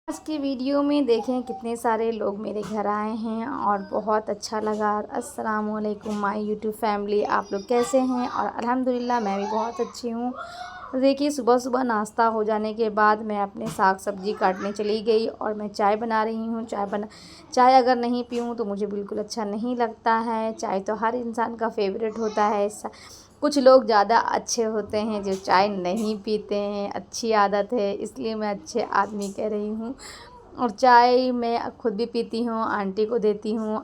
आज की वीडियो में देखें कितने सारे लोग मेरे घर आए हैं और बहुत अच्छा लगा। अस्सलाम वालेकुम माय यूट्यूब फैमिली, आप लोग कैसे हैं? और अल्हम्दुलिल्लाह मैं भी बहुत अच्छी हूँ। देखिए, सुबह सुबह नाश्ता हो जाने के बाद मैं अपने साग सब्ज़ी काटने चली गई और मैं चाय बना रही हूँ। चाय अगर नहीं पीऊँ तो मुझे बिल्कुल अच्छा नहीं लगता है। चाय तो हर इंसान का फेवरेट होता है। कुछ लोग ज़्यादा अच्छे होते हैं जो चाय नहीं पीते हैं, अच्छी आदत है, इसलिए मैं अच्छे आदमी कह रही हूँ। और चाय मैं खुद भी पीती हूँ, आंटी को देती हूँ।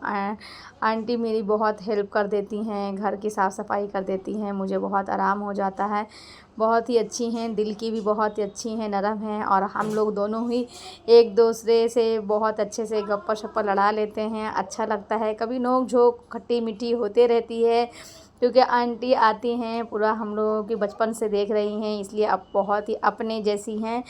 आंटी मेरी बहुत हेल्प कर देती हैं, घर की साफ़ सफाई कर देती हैं, मुझे बहुत आराम हो जाता है। बहुत ही अच्छी हैं, दिल की भी बहुत ही अच्छी हैं, नरम हैं। और हम लोग दोनों ही एक दूसरे से बहुत अच्छे से गप्पा शप्पा लड़ा लेते हैं, अच्छा लगता है। कभी नोक झोंक खट्टी मीठी होते रहती है, क्योंकि आंटी आती हैं, पूरा हम लोगों की बचपन से देख रही हैं, इसलिए अब बहुत ही अपने जैसी हैं।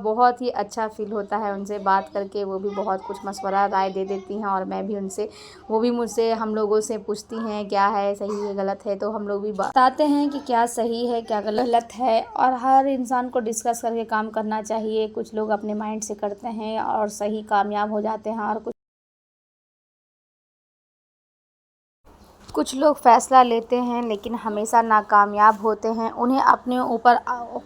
बहुत ही अच्छा फ़ील होता है उनसे बात करके। वो भी बहुत कुछ मशवरा राय दे देती हैं और मैं भी उनसे, वो भी मुझसे, हम लोगों से पूछती हैं क्या है, सही है गलत है, तो हम लोग भी बताते हैं कि क्या सही है क्या गलत है। और हर इंसान को डिस्कस करके काम करना चाहिए। कुछ लोग अपने माइंड से करते हैं और सही कामयाब हो जाते हैं, और कुछ लोग फ़ैसला लेते हैं लेकिन हमेशा नाकामयाब होते हैं। उन्हें अपने ऊपर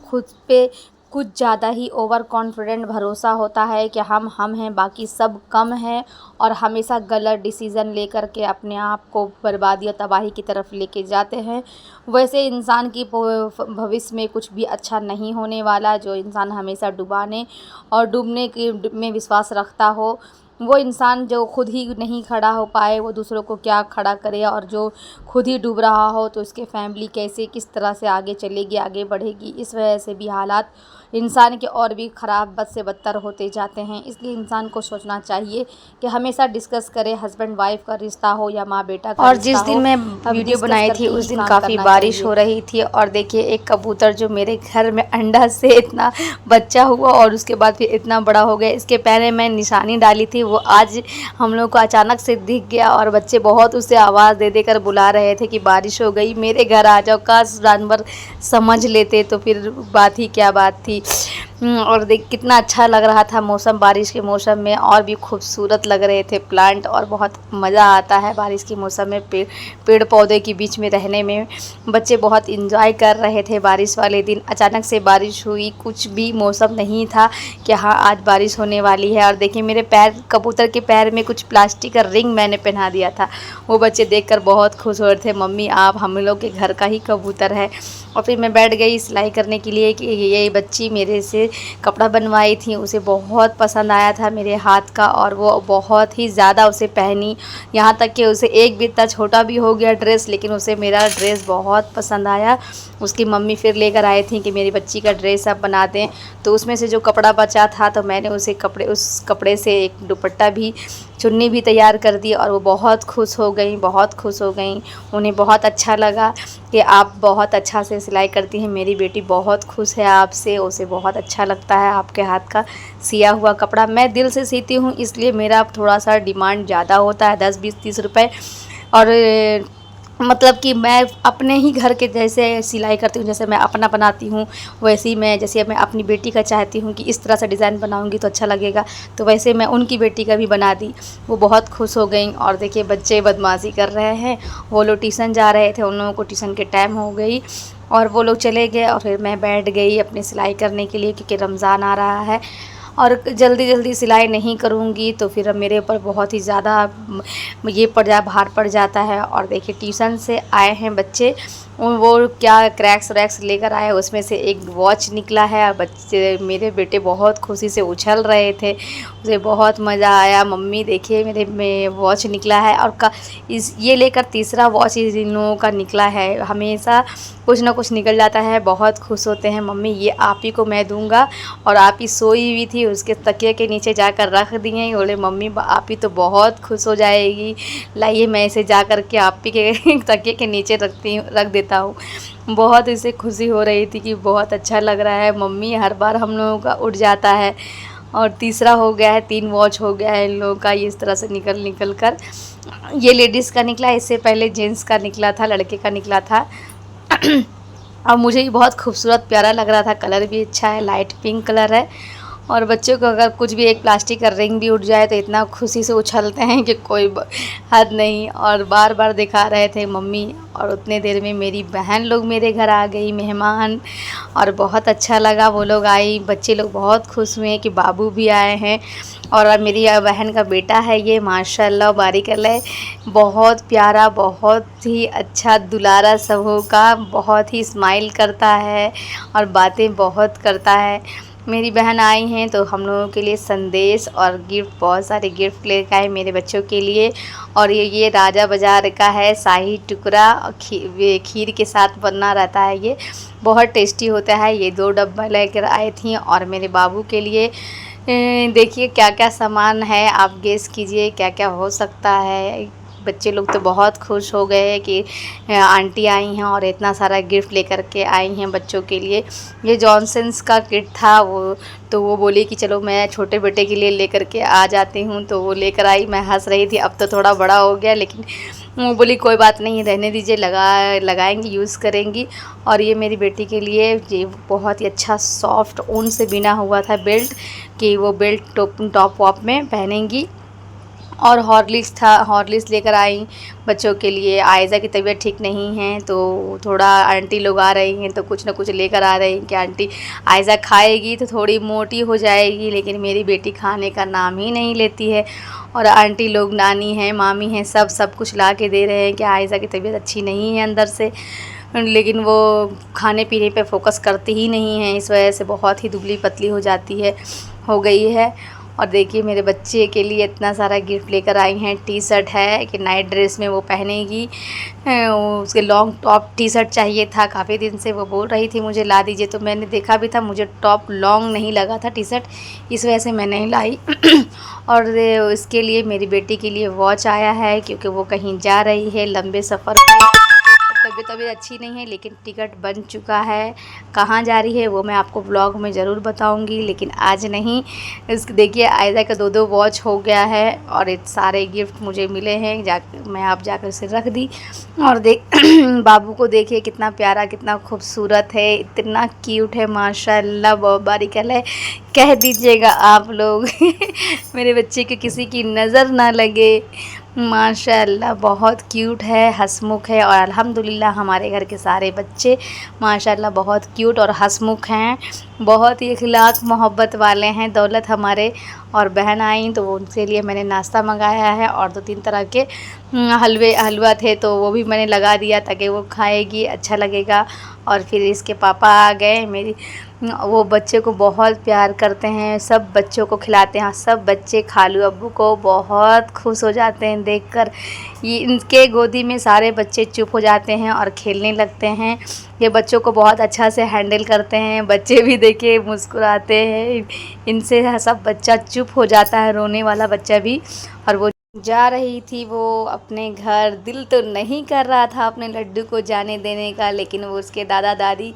खुद पे कुछ ज़्यादा ही ओवर कॉन्फिडेंट भरोसा होता है कि हम हैं, बाकी सब कम हैं, और हमेशा गलत डिसीज़न लेकर के अपने आप को बर्बादी और तबाही की तरफ लेके जाते हैं। वैसे इंसान की भविष्य में कुछ भी अच्छा नहीं होने वाला। जो इंसान हमेशा डुबाने और डूबने की में विश्वास रखता हो, वो इंसान जो खुद ही नहीं खड़ा हो पाए, वो दूसरों को क्या खड़ा करे। और जो खुद ही डूब रहा हो तो उसके फैमिली कैसे, किस तरह से आगे चलेगी, आगे बढ़ेगी। इस वजह से भी हालात इंसान के और भी ख़राब, बद से बदतर होते जाते हैं। इसलिए इंसान को सोचना चाहिए कि हमेशा डिस्कस करे, हस्बैंड वाइफ का रिश्ता हो या माँ बेटा का और रिश्ता जिस हो। दिन मैं अब वीडियो डिस्कस बनाई थी करके उस ही दिन काम काफ़ी करना बारिश हो चाहिए। रही थी। और देखिए, एक कबूतर जो मेरे घर में अंडा से इतना बच्चा हुआ और उसके बाद फिर इतना बड़ा हो गया, इसके पहले मैं निशानी डाली थी, वो आज हम लोग को अचानक से दिख गया। और बच्चे बहुत उसे आवाज़ दे देकर बुला रहे थे कि बारिश हो गई, मेरे घर आ जाओ। काश जानवर समझ लेते तो फिर बात ही क्या बात थी। और देख कितना अच्छा लग रहा था मौसम, बारिश के मौसम में और भी खूबसूरत लग रहे थे प्लांट। और बहुत मज़ा आता है बारिश के मौसम में पेड़ पौधे के बीच में रहने में। बच्चे बहुत इंजॉय कर रहे थे बारिश वाले दिन। अचानक से बारिश हुई, कुछ भी मौसम नहीं था कि हाँ आज बारिश होने वाली है। और देखिए, मेरे पैर, कबूतर के पैर में कुछ प्लास्टिक का रिंग मैंने पहना दिया था। वो बच्चे देखकर बहुत खुश हो रहे थे, मम्मी आप हम लोग के घर का ही कबूतर है। और फिर मैं बैठ गई सिलाई करने के लिए कि ये बच्ची मेरे से कपड़ा बनवाई थी, उसे बहुत पसंद आया था मेरे हाथ का, और वो बहुत ही ज़्यादा उसे पहनी। यहाँ तक कि उसे एक भी इतना छोटा भी हो गया ड्रेस, लेकिन उसे मेरा ड्रेस बहुत पसंद आया। उसकी मम्मी फिर लेकर आए थी कि मेरी बच्ची का ड्रेस आप बना दें। तो उसमें से जो कपड़ा बचा था तो मैंने उस कपड़े से एक दुपट्टा भी, चुन्नी भी तैयार कर दी। और वो बहुत खुश हो गई, बहुत खुश हो गई। उन्हें बहुत अच्छा लगा कि आप बहुत अच्छा से सिलाई करती हैं, मेरी बेटी बहुत खुश है आपसे, उसे बहुत अच्छा लगता है आपके हाथ का सिया हुआ कपड़ा। मैं दिल से सीती हूँ, इसलिए मेरा थोड़ा सा डिमांड ज़्यादा होता है, 10 20 30 रुपए। और मतलब कि मैं अपने ही घर के जैसे सिलाई करती हूँ, जैसे मैं अपना बनाती हूँ वैसे ही मैं, जैसे मैं अपनी बेटी का चाहती हूँ कि इस तरह से डिज़ाइन बनाऊँगी तो अच्छा लगेगा, तो वैसे मैं उनकी बेटी का भी बना दी। वो बहुत खुश हो गई। और देखिए, बच्चे बदमाशी कर रहे हैं, वो लोग ट्यूशन जा रहे थे, उन लोगों को ट्यूशन के टाइम हो गई और वो लोग चले गए। और फिर मैं बैठ गई अपनी सिलाई करने के लिए, क्योंकि रमज़ान आ रहा है और जल्दी जल्दी सिलाई नहीं करूँगी तो फिर मेरे ऊपर बहुत ही ज़्यादा ये भार पड़ जाता है। और देखिए, ट्यूशन से आए हैं बच्चे, वो क्या क्रैक्स वैक्स लेकर आए, उसमें से एक वॉच निकला है। और बच्चे, मेरे बेटे बहुत खुशी से उछल रहे थे, उसे बहुत मज़ा आया, मम्मी देखिए मेरे में वॉच निकला है। और ये लेकर तीसरा वॉच इन लोगों का निकला है। हमेशा कुछ ना कुछ निकल जाता है, बहुत खुश होते हैं, मम्मी ये आप ही को मैं दूंगा। और आप ही सोई हुई थी, उसके तकिए के नीचे जाकर रख दिए। बोले मम्मी आप ही तो बहुत खुश हो जाएगी, लाइए मैं इसे जा कर के आप ही के तकिए के नीचे रख देता हूँ। बहुत इसे खुशी हो रही थी कि बहुत अच्छा लग रहा है मम्मी, हर बार हम लोगों का उठ जाता है। और तीसरा हो गया है, 3 वॉच हो गया है इन लोगों का, इस तरह से निकल कर। ये लेडीज़ का निकला, इससे पहले जेंट्स का निकला था, लड़के का निकला था। और मुझे भी बहुत खूबसूरत प्यारा लग रहा था, कलर भी अच्छा है, लाइट पिंक कलर है। और बच्चों को अगर कुछ भी एक प्लास्टिक का रिंग भी उठ जाए तो इतना खुशी से उछलते हैं कि कोई हद नहीं। और बार बार दिखा रहे थे मम्मी, और उतने देर में मेरी बहन लोग मेरे घर आ गई मेहमान, और बहुत अच्छा लगा वो लोग आई। बच्चे लोग बहुत खुश हुए कि बाबू भी आए हैं। और मेरी बहन का बेटा है ये, माशाल्लाह बारिक अल्लाह, बहुत प्यारा, बहुत ही अच्छा दुलारा सबों का, बहुत ही स्माइल करता है और बातें बहुत करता है। मेरी बहन आई हैं तो हम लोगों के लिए संदेश और गिफ्ट, बहुत सारे गिफ्ट लेकर आए मेरे बच्चों के लिए। और ये राजा बाज़ार का है शाही टुकड़ा, खीर के साथ बना रहता है, ये बहुत टेस्टी होता है। ये 2 डब्बा लेकर आई थी। और मेरे बाबू के लिए देखिए क्या क्या सामान है, आप गेस कीजिए क्या क्या हो सकता है। बच्चे लोग तो बहुत खुश हो गए कि आंटी आई हैं और इतना सारा गिफ्ट लेकर के आई हैं बच्चों के लिए। ये जॉनसन्स का किट था, वो बोली कि चलो मैं छोटे बेटे के लिए लेकर के आ जाती हूँ, तो वो लेकर आई। मैं हंस रही थी, अब तो थोड़ा बड़ा हो गया, लेकिन वो बोली कोई बात नहीं, रहने दीजिए, लगाएंगी, यूज़ करेंगी। और ये मेरी बेटी के लिए ये बहुत ही अच्छा सॉफ्ट ऊन से बिना हुआ था बेल्ट, कि वो बेल्ट टॉप वॉप में पहनेंगी। और हॉर्लिक्स था, हॉर्लिक्स लेकर आई बच्चों के लिए। आयज़ा की तबीयत ठीक नहीं है तो थोड़ा आंटी लोग आ रही हैं तो कुछ ना कुछ लेकर आ रही हैं कि आंटी आयज़ा खाएगी तो थोड़ी मोटी हो जाएगी, लेकिन मेरी बेटी खाने का नाम ही नहीं लेती है। और आंटी लोग, नानी हैं, मामी हैं, सब कुछ ला के दे रहे हैं कि आयज़ा की तबीयत अच्छी नहीं है अंदर से, लेकिन वो खाने पीने पे फोकस करती ही नहीं है, इस वजह से बहुत ही दुबली पतली हो गई है। और देखिए मेरे बच्चे के लिए इतना सारा गिफ्ट लेकर आई हैं। टी शर्ट है कि नाइट ड्रेस में वो पहनेगी, उसके लॉन्ग टॉप टी शर्ट चाहिए था, काफ़ी दिन से वो बोल रही थी मुझे ला दीजिए, तो मैंने देखा भी था, मुझे टॉप लॉन्ग नहीं लगा था टी शर्ट, इस वजह से मैं नहीं लाई। और इसके लिए मेरी बेटी के लिए वॉच आया है, क्योंकि वो कहीं जा रही है लंबे सफ़र पे। तबीयत अच्छी नहीं है, लेकिन टिकट बन चुका है। कहाँ जा रही है वो मैं आपको ब्लॉग में ज़रूर बताऊंगी, लेकिन आज नहीं। देखिए आयज़ा का 2 वॉच हो गया है, और सारे गिफ्ट मुझे मिले हैं, मैं आप जाकर उसे रख दी। और बाबू को देखिए कितना प्यारा, कितना खूबसूरत है, इतना क्यूट है, माशाल्लाह बारिक अल्लाह। कह दीजिएगा आप लोग मेरे बच्चे के किसी की नज़र ना लगे, माशाल्लाह बहुत क्यूट है, हंसमुख है। और अल्हम्दुलिल्लाह हमारे घर के सारे बच्चे माशाल्लाह बहुत क्यूट और हंसमुख हैं, बहुत ही इखलाक मोहब्बत वाले हैं। दौलत हमारे और बहन आई तो उनके लिए मैंने नाश्ता मंगाया है, और 2-3 तरह के हलवा थे तो वो भी मैंने लगा दिया ताकि वो खाएगी, अच्छा लगेगा। और फिर इसके पापा आ गए, वो बच्चे को बहुत प्यार करते हैं, सब बच्चों को खिलाते हैं, सब बच्चे खालू अब्बू को बहुत खुश हो जाते हैं देखकर। ये इनके गोदी में सारे बच्चे चुप हो जाते हैं और खेलने लगते हैं। ये बच्चों को बहुत अच्छा से हैंडल करते हैं, बच्चे भी देखिए मुस्कुराते हैं, इनसे सब बच्चा चुप हो जाता है, रोने वाला बच्चा भी। और वो जा रही थी वो अपने घर, दिल तो नहीं कर रहा था अपने लड्डू को जाने देने का, लेकिन वो उसके दादा दादी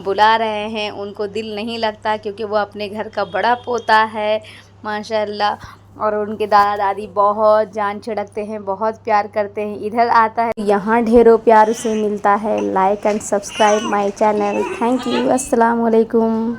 बुला रहे हैं, उनको दिल नहीं लगता, क्योंकि वो अपने घर का बड़ा पोता है माशाल्लाह। और उनके दादा दादी बहुत जान छिड़कते हैं, बहुत प्यार करते हैं। इधर आता है यहाँ ढेरों प्यार उसे मिलता है। Like and subscribe my channel. Thank you. अस्सलाम वालेकुम।